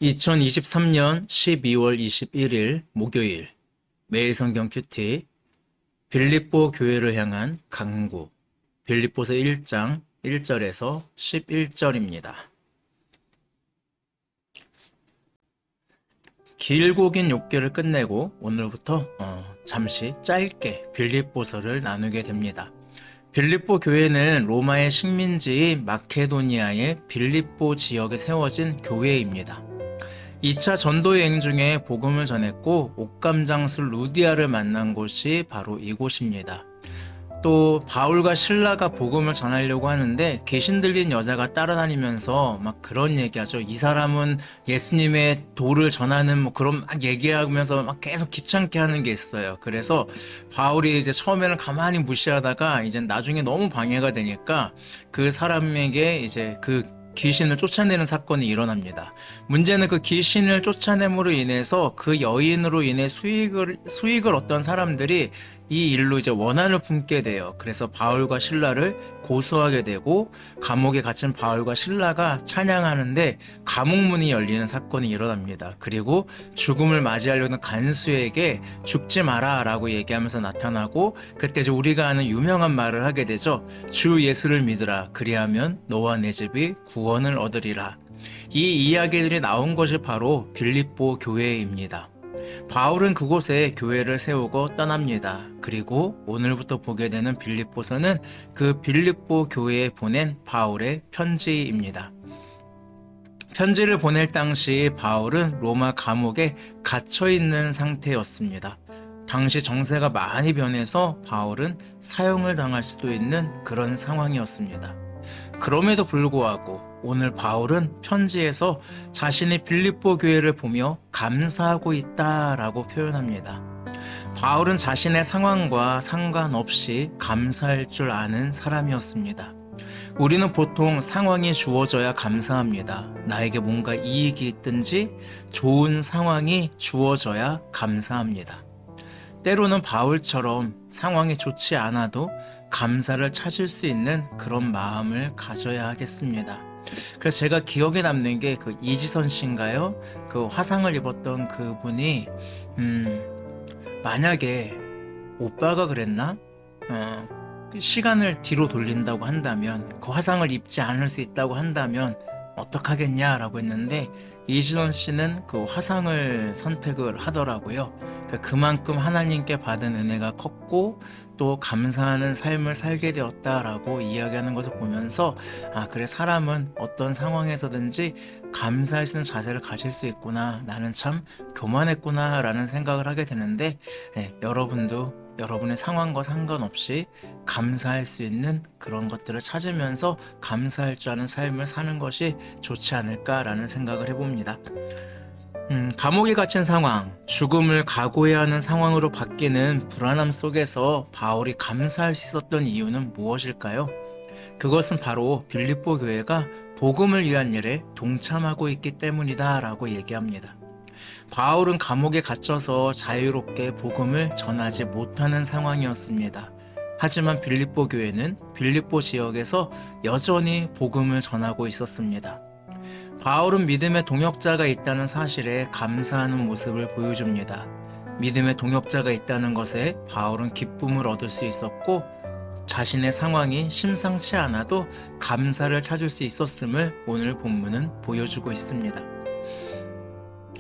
2023년 12월 21일 목요일 매일 성경 큐티 빌립보 교회를 향한 강구 빌립보서 1장 1절에서 11절입니다. 길고 긴 욥기를 끝내고 오늘부터 잠시 짧게 빌립보서를 나누게 됩니다. 빌립보 교회는 로마의 식민지인 마케도니아의 빌립보 지역에 세워진 교회입니다. 2차 전도 여행 중에 복음을 전했고 옥감장수 루디아를 만난 곳이 바로 이곳입니다. 또 바울과 실라가 복음을 전하려고 하는데 귀신 들린 여자가 따라다니면서 막 그런 얘기하죠. 이 사람은 예수님의 도를 전하는 뭐 그런 막 얘기하면서 막 계속 귀찮게 하는 게 있어요. 그래서 바울이 이제 처음에는 가만히 무시하다가 이제 나중에 너무 방해가 되니까 그 사람에게 이제 그 귀신을 쫓아내는 사건이 일어납니다. 문제는 그 귀신을 쫓아냄으로 인해서 그 여인으로 인해 수익을 얻던 사람들이 이 일로 이제 원한을 품게 돼요. 그래서 바울과 실라를 고소하게 되고 감옥에 갇힌 바울과 실라가 찬양하는데 감옥문이 열리는 사건이 일어납니다. 그리고 죽음을 맞이하려는 간수에게 죽지 마라 라고 얘기하면서 나타나고 그때 이제 우리가 아는 유명한 말을 하게 되죠. 주 예수를 믿으라. 그리하면 너와 내 집이 구원을 얻으리라. 이 이야기들이 나온 것이 바로 빌립보 교회입니다. 바울은 그곳에 교회를 세우고 떠납니다. 그리고 오늘부터 보게 되는 빌립보서는 그 빌립보 교회에 보낸 바울의 편지입니다. 편지를 보낼 당시 바울은 로마 감옥에 갇혀 있는 상태였습니다. 당시 정세가 많이 변해서 바울은 사형을 당할 수도 있는 그런 상황이었습니다. 그럼에도 불구하고 오늘 바울은 편지에서 자신이 빌립보 교회를 보며 감사하고 있다라고 표현합니다. 바울은 자신의 상황과 상관없이 감사할 줄 아는 사람이었습니다. 우리는 보통 상황이 주어져야 감사합니다. 나에게 뭔가 이익이 있든지 좋은 상황이 주어져야 감사합니다. 때로는 바울처럼 상황이 좋지 않아도 감사를 찾을 수 있는 그런 마음을 가져야 하겠습니다. 그래서 제가 기억에 남는 게 그 이지선 씨인가요? 그 화상을 입었던 그분이 만약에 오빠가 그랬나? 시간을 뒤로 돌린다고 한다면 그 화상을 입지 않을 수 있다고 한다면 어떡하겠냐라고 했는데 이지선 씨는 그 화상을 선택을 하더라고요. 그만큼 하나님께 받은 은혜가 컸고 또 감사하는 삶을 살게 되었다라고 이야기하는 것을 보면서 그래 사람은 어떤 상황에서든지 감사할 수 있는 자세를 가질 수 있구나. 나는 참 교만했구나 라는 생각을 하게 되는데 여러분도 여러분의 상황과 상관없이 감사할 수 있는 그런 것들을 찾으면서 감사할 줄 아는 삶을 사는 것이 좋지 않을까라는 생각을 해봅니다. 감옥에 갇힌 상황, 죽음을 각오해야 하는 상황으로 바뀌는 불안함 속에서 바울이 감사할 수 있었던 이유는 무엇일까요? 그것은 바로 빌립보 교회가 복음을 위한 일에 동참하고 있기 때문이다 라고 얘기합니다. 바울은 감옥에 갇혀서 자유롭게 복음을 전하지 못하는 상황이었습니다. 하지만 빌립보 교회는 빌립보 지역에서 여전히 복음을 전하고 있었습니다. 바울은 믿음의 동역자가 있다는 사실에 감사하는 모습을 보여줍니다. 믿음의 동역자가 있다는 것에 바울은 기쁨을 얻을 수 있었고 자신의 상황이 심상치 않아도 감사를 찾을 수 있었음을 오늘 본문은 보여주고 있습니다.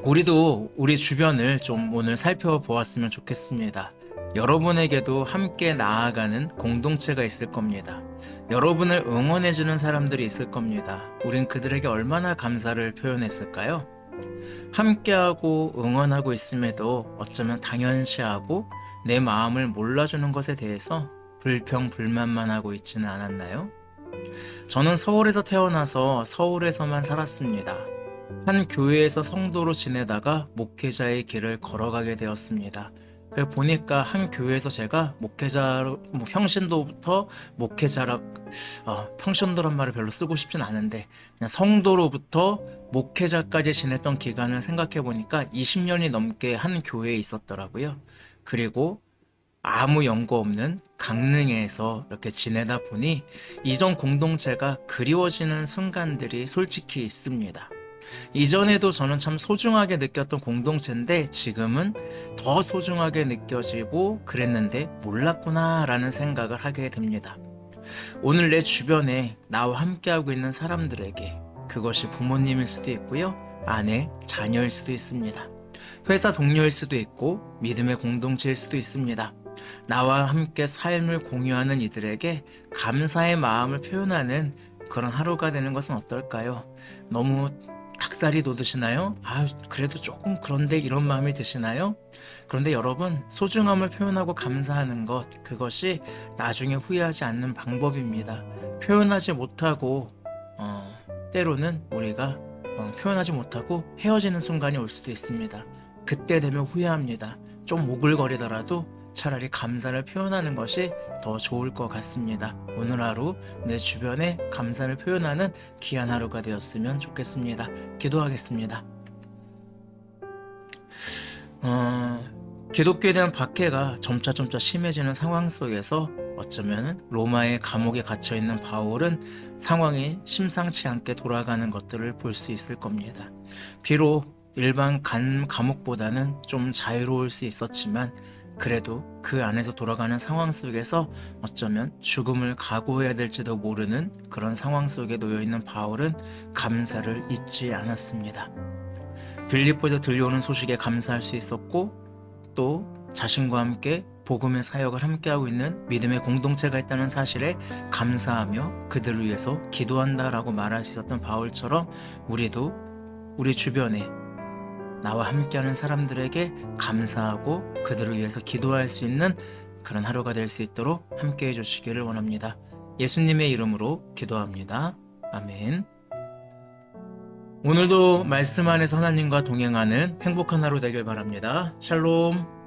우리도 우리 주변을 좀 오늘 살펴보았으면 좋겠습니다. 여러분에게도 함께 나아가는 공동체가 있을 겁니다. 여러분을 응원해주는 사람들이 있을 겁니다. 우린 그들에게 얼마나 감사를 표현했을까요? 함께하고 응원하고 있음에도 어쩌면 당연시하고 내 마음을 몰라주는 것에 대해서 불평불만만 하고 있지는 않았나요? 저는 서울에서 태어나서 서울에서만 살았습니다. 한 교회에서 성도로 지내다가 목회자의 길을 걸어가게 되었습니다. 보니까 한 교회에서 제가 목회자로 평신도부터 목회자라 평신도란 말을 별로 쓰고 싶진 않은데 그냥 성도로부터 목회자까지 지냈던 기간을 생각해 보니까 20년이 넘게 한 교회에 있었더라고요. 그리고 아무 연고 없는 강릉에서 이렇게 지내다 보니 이전 공동체가 그리워지는 순간들이 솔직히 있습니다. 이전에도 저는 참 소중하게 느꼈던 공동체인데 지금은 더 소중하게 느껴지고 그랬는데 몰랐구나라는 생각을 하게 됩니다. 오늘 내 주변에 나와 함께하고 있는 사람들에게 그것이 부모님일 수도 있고요. 아내, 자녀일 수도 있습니다. 회사 동료일 수도 있고 믿음의 공동체일 수도 있습니다. 나와 함께 삶을 공유하는 이들에게 감사의 마음을 표현하는 그런 하루가 되는 것은 어떨까요? 너무 닭살이 돋으시나요? 그래도 조금 그런데 이런 마음이 드시나요? 그런데 여러분, 소중함을 표현하고 감사하는 것, 그것이 나중에 후회하지 않는 방법입니다. 표현하지 못하고, 때로는 우리가 표현하지 못하고 헤어지는 순간이 올 수도 있습니다. 그때 되면 후회합니다. 좀 오글거리더라도 차라리 감사를 표현하는 것이 더 좋을 것 같습니다. 오늘 하루 내 주변에 감사를 표현하는 귀한 하루가 되었으면 좋겠습니다. 기도하겠습니다. 기독교에 대한 박해가 점차 심해지는 상황 속에서 어쩌면 로마의 감옥에 갇혀 있는 바울은 상황이 심상치 않게 돌아가는 것들을 볼 수 있을 겁니다. 비록 일반 감옥보다는 좀 자유로울 수 있었지만 그래도 그 안에서 돌아가는 상황 속에서 어쩌면 죽음을 각오해야 될지도 모르는 그런 상황 속에 놓여 있는 바울은 감사를 잊지 않았습니다. 빌립보에서 들려오는 소식에 감사할 수 있었고 또 자신과 함께 복음의 사역을 함께하고 있는 믿음의 공동체가 있다는 사실에 감사하며 그들을 위해서 기도한다라고 말할 수 있었던 바울처럼 우리도 우리 주변에 나와 함께하는 사람들에게 감사하고 그들을 위해서 기도할 수 있는 그런 하루가 될 수 있도록 함께해 주시기를 원합니다. 예수님의 이름으로 기도합니다. 아멘. 오늘도 말씀 안에서 하나님과 동행하는 행복한 하루 되길 바랍니다. 샬롬.